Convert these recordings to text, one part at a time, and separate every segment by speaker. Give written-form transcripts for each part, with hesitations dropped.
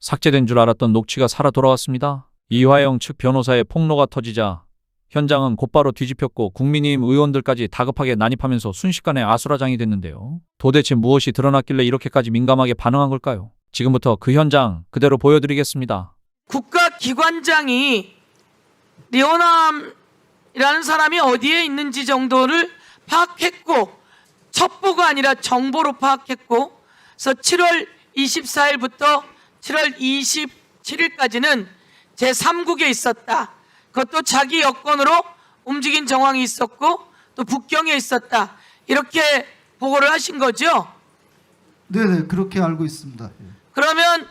Speaker 1: 삭제된 줄 알았던 녹취가 살아 돌아왔습니다. 이화영 측 변호사의 폭로가 터지자 현장은 곧바로 뒤집혔고 국민의힘 의원들까지 다급하게 난입하면서 순식간에 아수라장이 됐는데요. 도대체 무엇이 드러났길래 이렇게까지 민감하게 반응한 걸까요? 지금부터 그 현장 그대로 보여드리겠습니다.
Speaker 2: 국가기관장이 리오남이라는 사람이 어디에 있는지 정도를 파악했고, 첩보가 아니라 정보로 파악했고, 그래서 7월 24일부터 7월 27일까지는 제3국에 있었다. 그것도 자기 여권으로 움직인 정황이 있었고 또 북경에 있었다. 이렇게 보고를 하신 거죠?
Speaker 3: 네네, 그렇게 알고 있습니다. 예.
Speaker 2: 그러면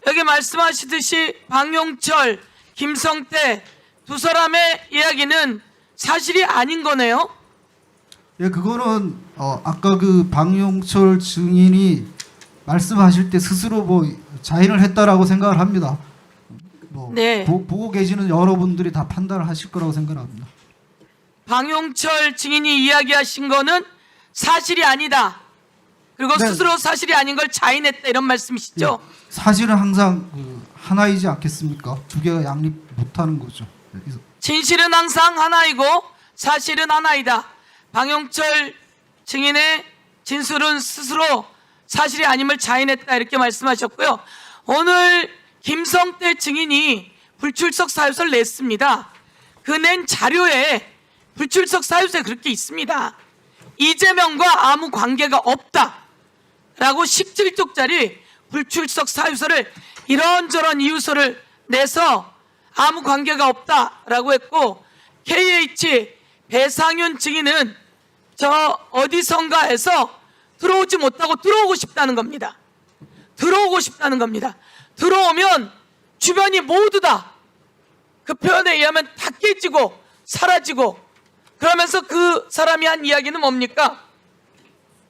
Speaker 2: 여기 말씀하시듯이 박용철, 김성태 두 사람의 이야기는 사실이 아닌 거네요?
Speaker 3: 예, 그거는 아까 그 박용철 증인이 말씀하실 때 스스로 뭐 자인을 했다라고 생각을 합니다. 뭐
Speaker 2: 네.
Speaker 3: 보고 계시는 여러분들이 다 판단을 하실 거라고 생각합니다.
Speaker 2: 박용철 증인이 이야기하신 거는 사실이 아니다. 그리고
Speaker 3: 네.
Speaker 2: 스스로 사실이 아닌 걸 자인했다, 이런 말씀이시죠?
Speaker 3: 예, 사실은 항상 하나이지 않겠습니까? 두 개가 양립 못하는 거죠. 그래서
Speaker 2: 진실은 항상 하나이고 사실은 하나이다. 박용철 증인의 진술은 스스로 사실이 아님을 자인했다, 이렇게 말씀하셨고요. 오늘 김성태 증인이 불출석 사유서를 냈습니다. 그 낸 자료에 불출석 사유서에 그렇게 있습니다. 이재명과 아무 관계가 없다라고 17쪽짜리 불출석 사유서를 이런저런 이유서를 내서 아무 관계가 없다라고 했고, KH 배상윤 증인은 저 어디선가에서 들어오지 못하고 들어오고 싶다는 겁니다. 들어오고 싶다는 겁니다. 들어오면 주변이 모두 다 그 표현에 의하면 다 깨지고 사라지고, 그러면서 그 사람이 한 이야기는 뭡니까?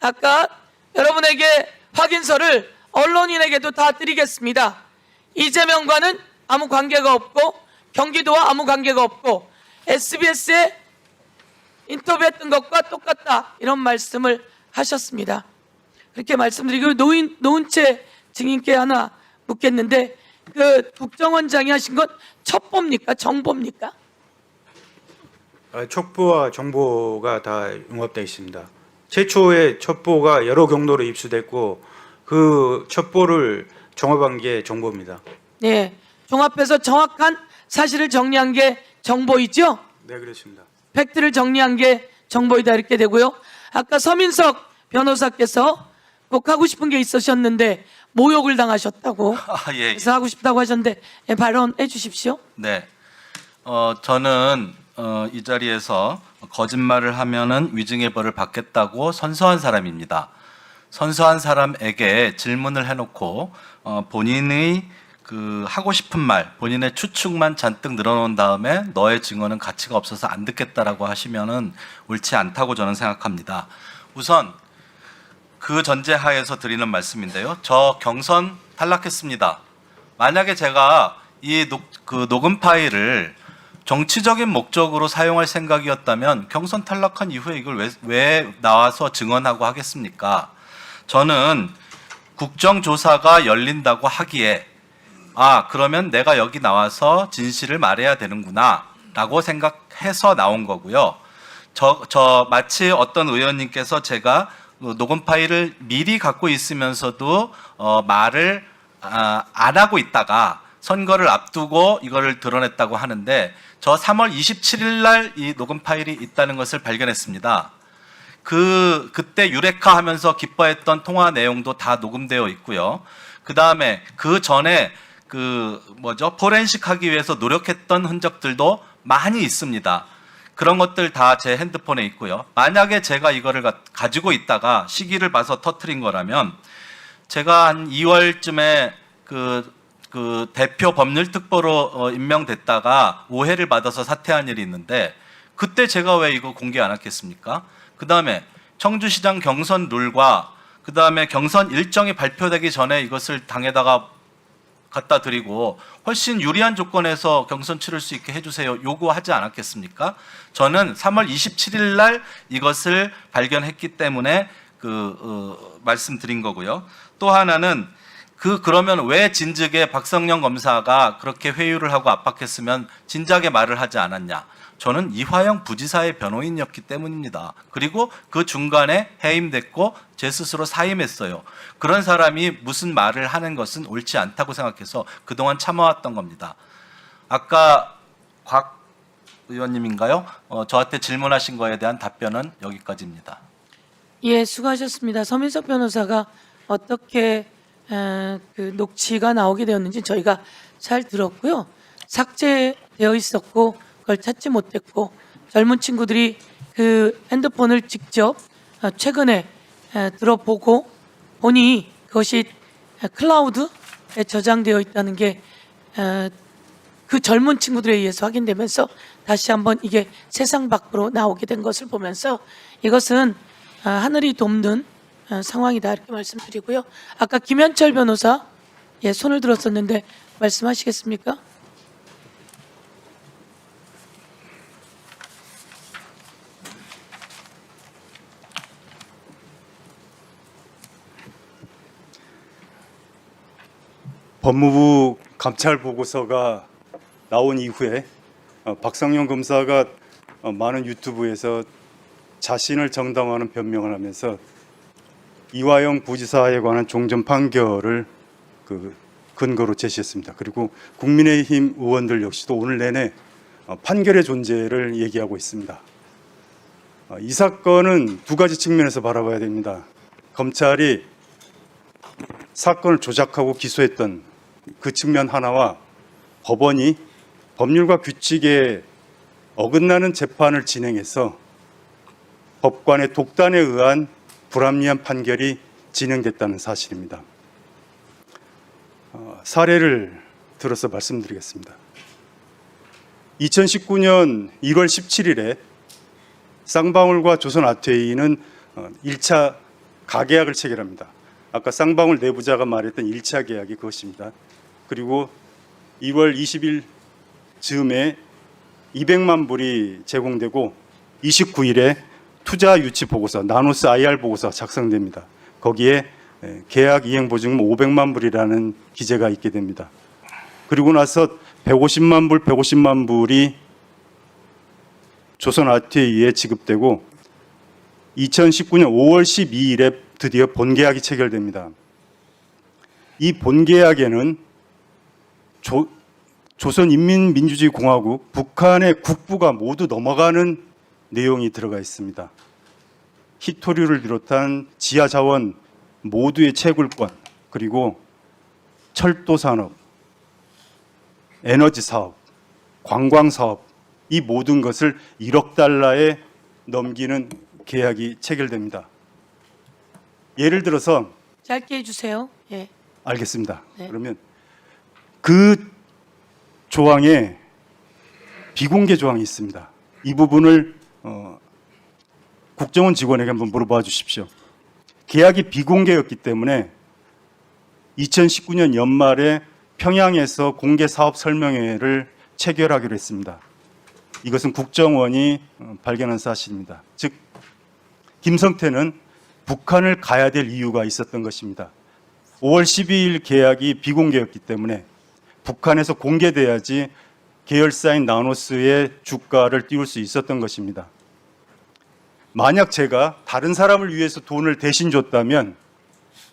Speaker 2: 아까 여러분에게 확인서를 언론인에게도 다 드리겠습니다. 이재명과는 아무 관계가 없고 경기도와 아무 관계가 없고 SBS에 인터뷰했던 것과 똑같다, 이런 말씀을 하셨습니다. 그렇게 말씀드리고 노은채 증인께 하나 묻겠는데, 그 국정원장이 하신 건 첩보입니까? 정보입니까?
Speaker 4: 첩보와 정보가 다 융합되어 있습니다. 최초의 첩보가 여러 경로로 입수됐고 그 첩보를 종합한 게 정보입니다.
Speaker 2: 네, 종합해서 정확한 사실을 정리한 게 정보이죠?
Speaker 4: 네, 그렇습니다.
Speaker 2: 팩트를 정리한 게 정보이다, 이렇게 되고요. 아까 서민석 변호사께서 꼭 하고 싶은 게 있으셨는데 모욕을 당하셨다고
Speaker 5: 예.
Speaker 2: 그래서 하고 싶다고 하셨는데, 예, 발언해 주십시오.
Speaker 5: 네. 저는 이 자리에서 거짓말을 하면은 위증의 벌을 받겠다고 선서한 사람입니다. 선서한 사람에게 질문을 해놓고 본인의 그 하고 싶은 말, 본인의 추측만 잔뜩 늘어놓은 다음에 너의 증언은 가치가 없어서 안 듣겠다라고 하시면은 옳지 않다고 저는 생각합니다. 우선 그 전제하에서 드리는 말씀인데요. 저 경선 탈락했습니다. 만약에 제가 이 녹음 파일을 정치적인 목적으로 사용할 생각이었다면 경선 탈락한 이후에 이걸 왜 나와서 증언하고 하겠습니까? 저는 국정조사가 열린다고 하기에 그러면 내가 여기 나와서 진실을 말해야 되는구나 라고 생각해서 나온 거고요. 저 마치 어떤 의원님께서 제가 녹음 파일을 미리 갖고 있으면서도 말을 안 하고 있다가 선거를 앞두고 이거를 드러냈다고 하는데, 저 3월 27일 날 이 녹음 파일이 있다는 것을 발견했습니다. 그때 유레카 하면서 기뻐했던 통화 내용도 다 녹음되어 있고요. 그 다음에 그 전에 포렌식 하기 위해서 노력했던 흔적들도 많이 있습니다. 그런 것들 다 제 핸드폰에 있고요. 만약에 제가 이거를 가지고 있다가 시기를 봐서 터트린 거라면, 제가 한 2월쯤에 그 대표 법률특보로 임명됐다가 오해를 받아서 사퇴한 일이 있는데, 그때 제가 왜 이거 공개 안 했겠습니까? 그 다음에 청주시장 경선 룰과 그 다음에 경선 일정이 발표되기 전에 이것을 당에다가 갖다 드리고 훨씬 유리한 조건에서 경선 치를 수 있게 해주세요 요구하지 않았겠습니까? 저는 3월 27일 날 이것을 발견했기 때문에 말씀드린 거고요. 또 하나는 그러면 왜 진즉에 박성령 검사가 그렇게 회유를 하고 압박했으면 진작에 말을 하지 않았냐? 저는 이화영 부지사의 변호인이었기 때문입니다. 그리고 그 중간에 해임됐고 제 스스로 사임했어요. 그런 사람이 무슨 말을 하는 것은 옳지 않다고 생각해서 그동안 참아왔던 겁니다. 아까 곽 의원님인가요? 저한테 질문하신 거에 대한 답변은 여기까지입니다.
Speaker 2: 예, 수고하셨습니다. 서민석 변호사가 어떻게 그 녹취가 나오게 되었는지 저희가 잘 들었고요. 삭제되어 있었고 그걸 찾지 못했고 젊은 친구들이 그 핸드폰을 직접 최근에 들어보고 보니 그것이 클라우드에 저장되어 있다는 게 그 젊은 친구들에 의해서 확인되면서 다시 한번 이게 세상 밖으로 나오게 된 것을 보면서 이것은 하늘이 돕는 상황이다 이렇게 말씀드리고요. 아까 김현철 변호사 손을 들었었는데 말씀하시겠습니까?
Speaker 6: 법무부 감찰 보고서가 나온 이후에 박성영 검사가 많은 유튜브에서 자신을 정당화하는 변명을 하면서 이화영 부지사에 관한 종전 판결을 근거로 제시했습니다. 그리고 국민의힘 의원들 역시도 오늘 내내 판결의 존재를 얘기하고 있습니다. 이 사건은 두 가지 측면에서 바라봐야 됩니다. 검찰이 사건을 조작하고 기소했던 그 측면 하나와 법원이 법률과 규칙에 어긋나는 재판을 진행해서 법관의 독단에 의한 불합리한 판결이 진행됐다는 사실입니다. 사례를 들어서 말씀드리겠습니다. 2019년 1월 17일에 쌍방울과 조선아트웨이는 1차 가계약을 체결합니다. 아까 쌍방울 내부자가 말했던 1차 계약이 그것입니다. 그리고 2월 20일 즈음에 200만 불이 제공되고 29일에 투자 유치 보고서, 나노스 IR 보고서 작성됩니다. 거기에 계약 이행 보증금 500만 불이라는 기재가 있게 됩니다. 그리고 나서 150만 불이 조선아트웨이에 지급되고 2019년 5월 12일에 드디어 본계약이 체결됩니다. 이 본계약에는 조선인민민주주의공화국 북한의 국부가 모두 넘어가는 내용이 들어가 있습니다. 희토류를 비롯한 지하자원 모두의 채굴권, 그리고 철도산업, 에너지사업, 관광사업, 이 모든 것을 1억 달러에 넘기는 계약이 체결됩니다. 예를 들어서
Speaker 2: 짧게 해주세요. 예.
Speaker 6: 알겠습니다.
Speaker 2: 네.
Speaker 6: 그러면 그 조항에 비공개 조항이 있습니다. 이 부분을 국정원 직원에게 한번 물어봐 주십시오. 계약이 비공개였기 때문에 2019년 연말에 평양에서 공개 사업 설명회를 체결하기로 했습니다. 이것은 국정원이 발견한 사실입니다. 즉 김성태는 북한을 가야 될 이유가 있었던 것입니다. 5월 12일 계약이 비공개였기 때문에 북한에서 공개돼야지 계열사인 나노스의 주가를 띄울 수 있었던 것입니다. 만약 제가 다른 사람을 위해서 돈을 대신 줬다면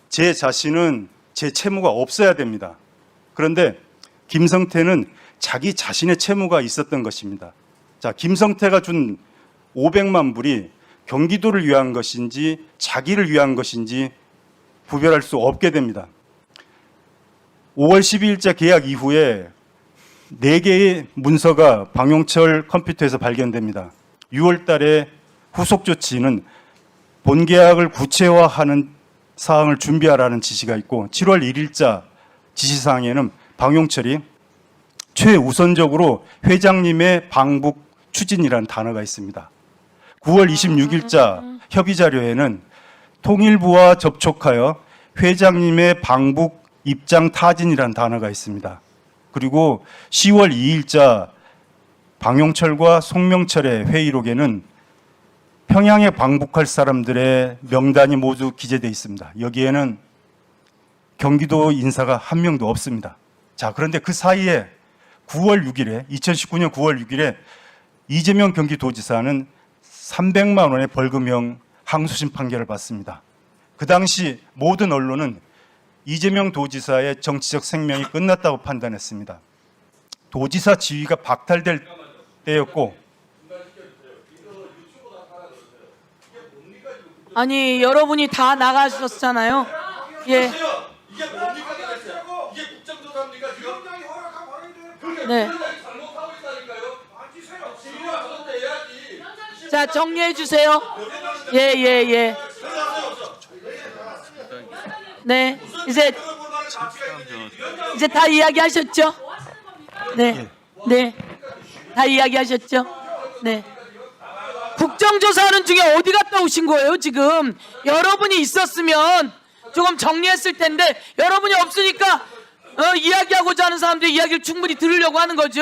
Speaker 6: 제 자신은 제 채무가 없어야 됩니다. 그런데 김성태는 자기 자신의 채무가 있었던 것입니다. 자, 김성태가 준 500만 불이 경기도를 위한 것인지 자기를 위한 것인지 구별할 수 없게 됩니다. 5월 12일자 계약 이후에 4개의 문서가 방용철 컴퓨터에서 발견됩니다. 6월 달에 후속 조치는 본계약을 구체화하는 사항을 준비하라는 지시가 있고 7월 1일자 지시사항에는 방용철이 최우선적으로 회장님의 방북 추진이라는 단어가 있습니다. 9월 26일자 협의자료에는 통일부와 접촉하여 회장님의 방북 입장 타진이라는 단어가 있습니다. 그리고 10월 2일자 방용철과 송명철의 회의록에는 평양에 방북할 사람들의 명단이 모두 기재되어 있습니다. 여기에는 경기도 인사가 한 명도 없습니다. 자, 그런데 그 사이에 2019년 9월 6일에 이재명 경기도지사는 300만 원의 벌금형 항소심 판결을 받습니다. 그 당시 모든 언론은 이재명 도지사의 정치적 생명이 끝났다고 판단했습니다. 도지사 지위가 박탈될 때였고,
Speaker 2: 아니 여러분이 다 나가셨잖아요. 예. 네. 자 정리해 주세요. 예. 네. 이제 다 이야기하셨죠? 네. 네. 다 이야기하셨죠? 네. 국정조사하는 중에 어디 갔다 오신 거예요, 지금? 여러분이 있었으면 조금 정리했을 텐데, 여러분이 없으니까, 이야기하고자 하는 사람들 이야기를 충분히 들으려고 하는 거죠?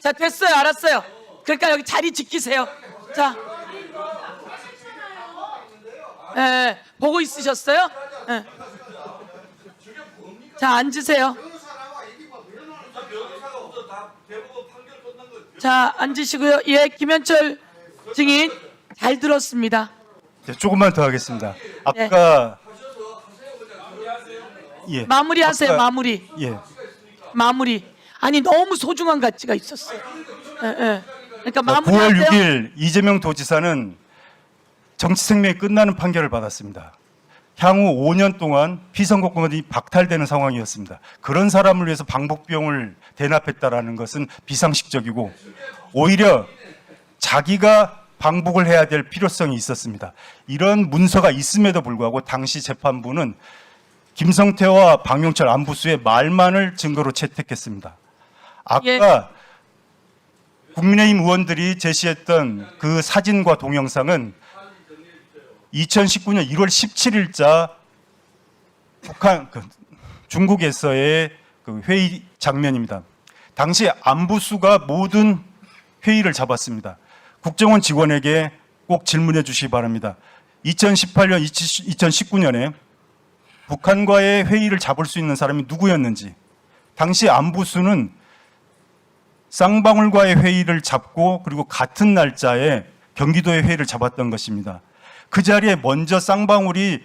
Speaker 2: 자, 됐어요. 알았어요. 그러니까 여기 자리 지키세요. 자. 보고 있으셨어요? 자, 앉으세요. 자, 앉으시고요. 예, 김현철 증인 잘 들었습니다.
Speaker 6: 네, 조금만 더 하겠습니다. 아까 예,
Speaker 2: 마무리하세요.
Speaker 6: 아까-
Speaker 2: 마무리.
Speaker 6: 예,
Speaker 2: 마무리. 아니 너무 소중한 가치가 있었어요. 그러니까
Speaker 6: 9월
Speaker 2: 마무리하세요.
Speaker 6: 6일 이재명 도지사는 정치 생명이 끝나는 판결을 받았습니다. 향후 5년 동안 피선거권이 박탈되는 상황이었습니다. 그런 사람을 위해서 방북비용을 대납했다라는 것은 비상식적이고 오히려 자기가 방북을 해야 될 필요성이 있었습니다. 이런 문서가 있음에도 불구하고 당시 재판부는 김성태와 박용철 안부수의 말만을 증거로 채택했습니다. 아까
Speaker 2: 예.
Speaker 6: 국민의힘 의원들이 제시했던 그 사진과 동영상은 2019년 1월 17일자 중국에서의 그 회의 장면입니다. 당시 안부수가 모든 회의를 잡았습니다. 국정원 직원에게 꼭 질문해 주시기 바랍니다. 2018년, 2019년에 북한과의 회의를 잡을 수 있는 사람이 누구였는지, 당시 안부수는 쌍방울과의 회의를 잡고 그리고 같은 날짜에 경기도의 회의를 잡았던 것입니다. 그 자리에 먼저 쌍방울이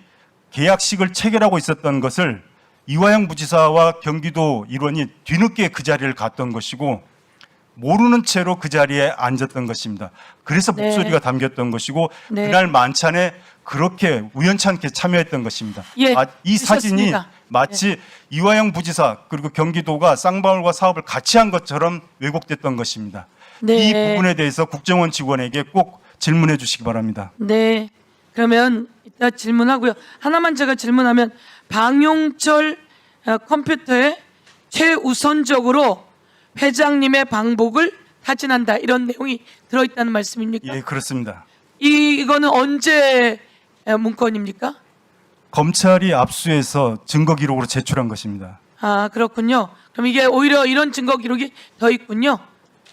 Speaker 6: 계약식을 체결하고 있었던 것을 이화영 부지사와 경기도 일원이 뒤늦게 그 자리를 갔던 것이고 모르는 채로 그 자리에 앉았던 것입니다. 그래서
Speaker 2: 네.
Speaker 6: 목소리가 담겼던 것이고
Speaker 2: 네.
Speaker 6: 그날 만찬에 그렇게 우연찮게 참여했던 것입니다.
Speaker 2: 예,
Speaker 6: 이 사진이
Speaker 2: 있었습니다.
Speaker 6: 마치 이화영 부지사 그리고 경기도가 쌍방울과 사업을 같이 한 것처럼 왜곡됐던 것입니다.
Speaker 2: 네.
Speaker 6: 이 부분에 대해서 국정원 직원에게 꼭 질문해 주시기 바랍니다.
Speaker 2: 네. 그러면 이따 질문하고요. 하나만 제가 질문하면 방용철 컴퓨터에 최우선적으로 회장님의 방북을 타진한다 이런 내용이 들어있다는 말씀입니까?
Speaker 6: 예, 그렇습니다.
Speaker 2: 이거는 언제 문건입니까?
Speaker 6: 검찰이 압수해서 증거 기록으로 제출한 것입니다.
Speaker 2: 아 그렇군요. 그럼 이게 오히려 이런 증거 기록이 더 있군요.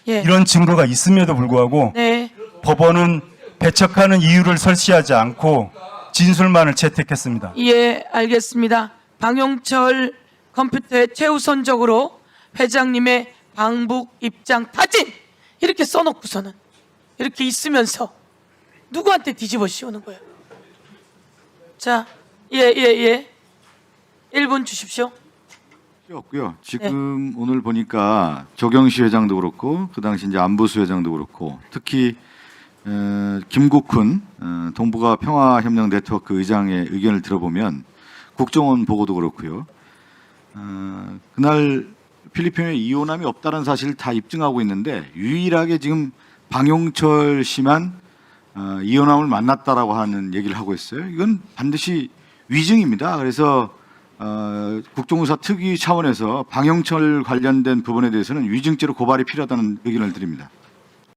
Speaker 2: 예.
Speaker 6: 이런 증거가 있음에도 불구하고
Speaker 2: 네.
Speaker 6: 법원은 배척하는 이유를 설치하지 않고 진술만을 채택했습니다.
Speaker 2: 예, 알겠습니다. 방용철 컴퓨터에 최우선적으로 회장님의 방북 입장 타진 이렇게 써놓고서는 이렇게 있으면서 누구한테 뒤집어 씌우는 거예요? 자, 예. 1분 주십시오.
Speaker 7: 필요 없고요. 지금 오늘 보니까 조경시 회장도 그렇고 그 당시 이제 안보수 회장도 그렇고 특히 김국훈 동북아 평화협력 네트워크 의장의 의견을 들어보면 국정원 보고도 그렇고요. 그날 필리핀에 이혼함이 없다는 사실을 다 입증하고 있는데 유일하게 지금 방용철 씨만 이혼함을 만났다라고 하는 얘기를 하고 있어요. 이건 반드시 위증입니다. 그래서 국정조사 특위 차원에서 방용철 관련된 부분에 대해서는 위증죄로 고발이 필요하다는 의견을 드립니다.